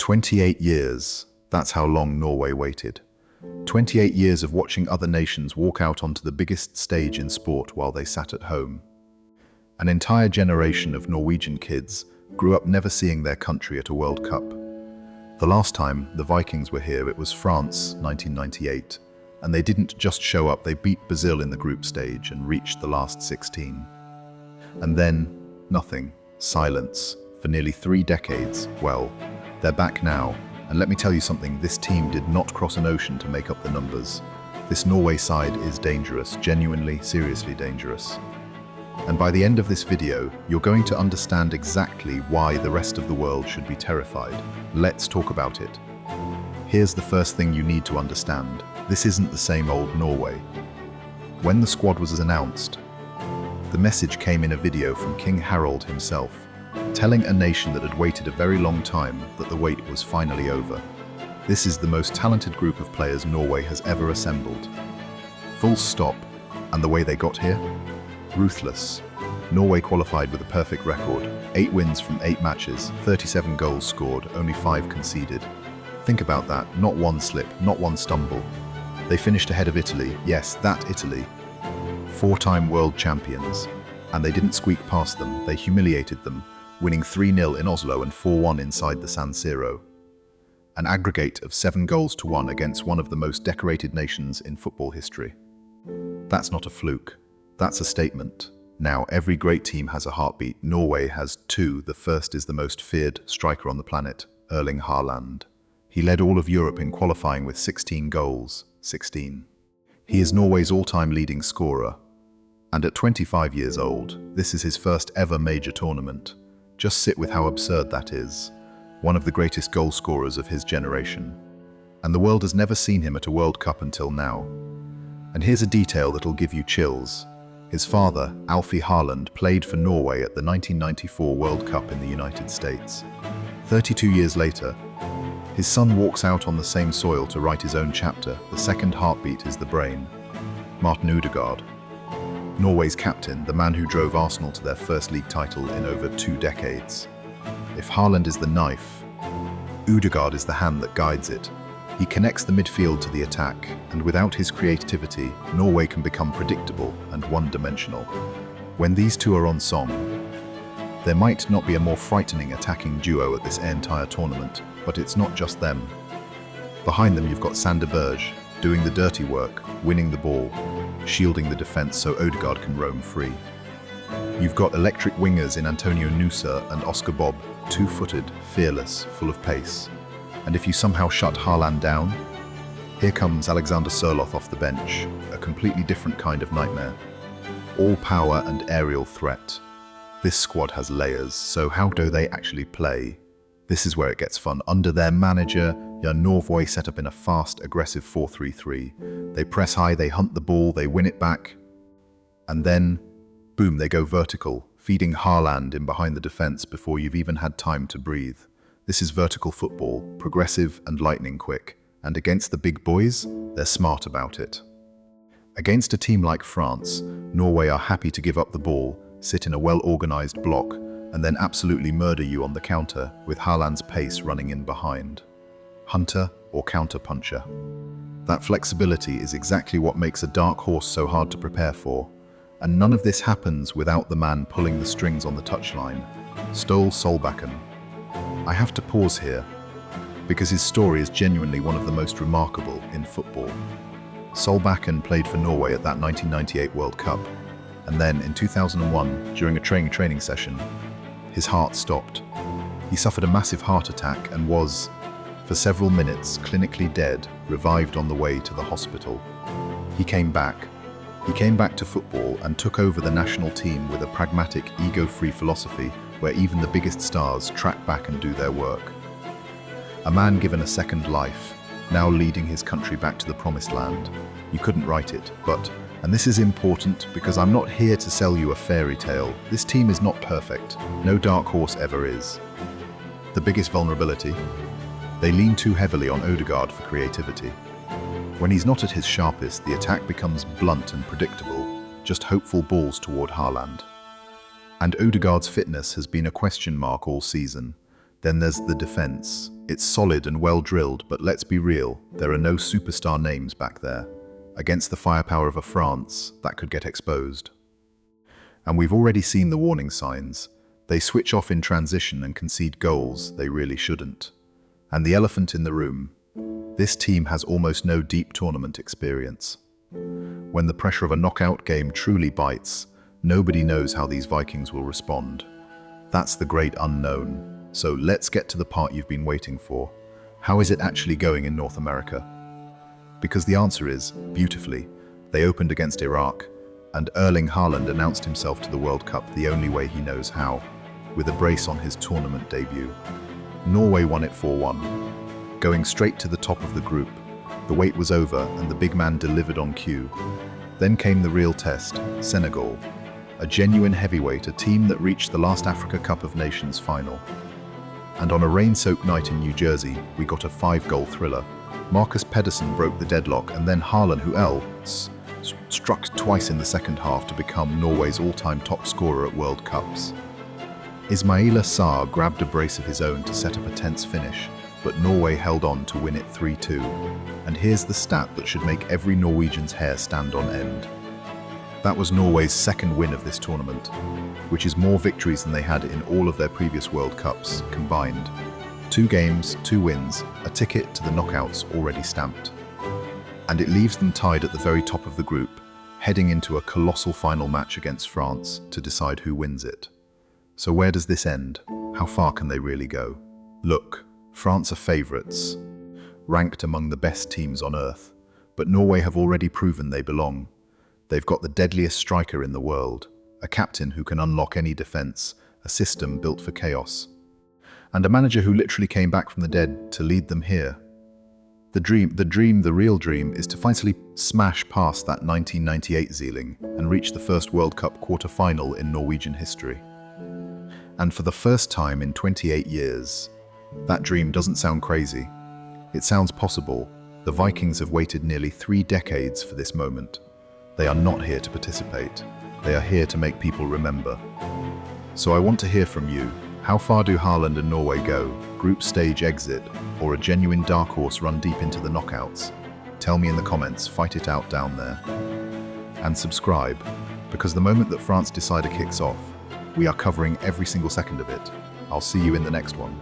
28 years, that's how long Norway waited. 28 years of watching other nations walk out onto the biggest stage in sport while they sat at home. An entire generation of Norwegian kids grew up never seeing their country at a World Cup. The last time the Vikings were here, it was France, 1998, and they didn't just show up, they beat Brazil in the group stage and reached the last 16. And then, nothing, silence, for nearly 3 decades. Well, they're back now, and let me tell you something, this team did not cross an ocean to make up the numbers. This Norway side is dangerous, genuinely, seriously dangerous. And by the end of this video, you're going to understand exactly why the rest of the world should be terrified. Let's talk about it. Here's the first thing you need to understand. This isn't the same old Norway. When the squad was announced, the message came in a video from King Harald himself, telling a nation that had waited a very long time that the wait was finally over. This is the most talented group of players Norway has ever assembled. Full stop. And the way they got here? Ruthless. Norway qualified with a perfect record. 8 wins from 8 matches, 37 goals scored, only 5 conceded. Think about that, not one slip, not one stumble. They finished ahead of Italy, yes, that Italy. 4-time world champions. And they didn't squeak past them, they humiliated them, winning 3-0 in Oslo and 4-1 inside the San Siro. An aggregate of 7-1 against one of the most decorated nations in football history. That's not a fluke. That's a statement. Now, every great team has a heartbeat. Norway has 2. The first is the most feared striker on the planet, Erling Haaland. He led all of Europe in qualifying with 16 goals. 16. He is Norway's all-time leading scorer. And at 25 years old, this is his first ever major tournament. Just sit with how absurd that is. One of the greatest goal scorers of his generation. And the world has never seen him at a World Cup until now. And here's a detail that'll give you chills. His father, Alfie Haaland, played for Norway at the 1994 World Cup in the United States. 32 years later, his son walks out on the same soil to write his own chapter. The second heartbeat is the brain. Martin Ødegaard. Norway's captain, the man who drove Arsenal to their first league title in over 2 decades. If Haaland is the knife, Ødegaard is the hand that guides it. He connects the midfield to the attack, and without his creativity, Norway can become predictable and one-dimensional. When these two are on song, there might not be a more frightening attacking duo at this entire tournament, but it's not just them. Behind them you've got Sander Berge, doing the dirty work, winning the ball, shielding the defense so Ødegaard can roam free. You've got electric wingers in Antonio Nusa and Oscar Bob, 2-footed, fearless, full of pace. And if you somehow shut Haaland down, here comes Alexander Sørloth off the bench, a completely different kind of nightmare. All power and aerial threat. This squad has layers, so how do they actually play? This is where it gets fun. Under their manager, Norway set up in a fast, aggressive 4-3-3. They press high, they hunt the ball, they win it back. And then, boom, they go vertical, feeding Haaland in behind the defense before you've even had time to breathe. This is vertical football, progressive and lightning quick. And against the big boys, they're smart about it. Against a team like France, Norway are happy to give up the ball, sit in a well-organized block, and then absolutely murder you on the counter with Haaland's pace running in behind. Hunter or counter-puncher. That flexibility is exactly what makes a dark horse so hard to prepare for. And none of this happens without the man pulling the strings on the touchline, Ståle Solbakken. I have to pause here, because his story is genuinely one of the most remarkable in football. Solbakken played for Norway at that 1998 World Cup, and then in 2001, during a training session, his heart stopped. He suffered a massive heart attack and was, for several minutes, clinically dead, revived on the way to the hospital. He came back. He came back to football and took over the national team with a pragmatic, ego-free philosophy where even the biggest stars track back and do their work. A man given a second life, now leading his country back to the promised land. You couldn't write it, but, and this is important because I'm not here to sell you a fairy tale, this team is not perfect. No dark horse ever is. The biggest vulnerability? They lean too heavily on Ødegaard for creativity. When he's not at his sharpest, the attack becomes blunt and predictable, just hopeful balls toward Haaland. And Ødegaard's fitness has been a question mark all season. Then there's the defense. It's solid and well drilled, but let's be real, there are no superstar names back there. Against the firepower of a France, that could get exposed. And we've already seen the warning signs. They switch off in transition and concede goals they really shouldn't. And the elephant in the room, this team has almost no deep tournament experience. When the pressure of a knockout game truly bites, nobody knows how these Vikings will respond. That's the great unknown. So let's get to the part you've been waiting for. How is it actually going in North America? Because the answer is, beautifully. They opened against Iraq, and Erling Haaland announced himself to the World Cup the only way he knows how, with a brace on his tournament debut. Norway won it 4-1. Going straight to the top of the group, the wait was over and the big man delivered on cue. Then came the real test, Senegal, a genuine heavyweight, a team that reached the last Africa Cup of Nations final. And on a rain-soaked night in New Jersey, we got a 5-goal thriller. Marcus Pedersen broke the deadlock, and then Haaland, who struck twice in the second half to become Norway's all-time top scorer at World Cups. Ismaila Sarr grabbed a brace of his own to set up a tense finish, but Norway held on to win it 3-2. And here's the stat that should make every Norwegian's hair stand on end. That was Norway's second win of this tournament, which is more victories than they had in all of their previous World Cups combined. 2 games, 2 wins, a ticket to the knockouts already stamped. And it leaves them tied at the very top of the group, heading into a colossal final match against France to decide who wins it. So where does this end? How far can they really go? Look, France are favourites, ranked among the best teams on earth, but Norway have already proven they belong. They've got the deadliest striker in the world, a captain who can unlock any defence, a system built for chaos, and a manager who literally came back from the dead to lead them here. The real dream is to finally smash past that 1998 ceiling and reach the first World Cup quarter-final in Norwegian history. And for the first time in 28 years, that dream doesn't sound crazy. It sounds possible. The Vikings have waited nearly 3 decades for this moment. They are not here to participate. They are here to make people remember. So I want to hear from you. How far do Haaland and Norway go? Group stage exit, or a genuine dark horse run deep into the knockouts? Tell me in the comments, fight it out down there. And subscribe, because the moment that France Decider kicks off, we are covering every single second of it. I'll see you in the next one.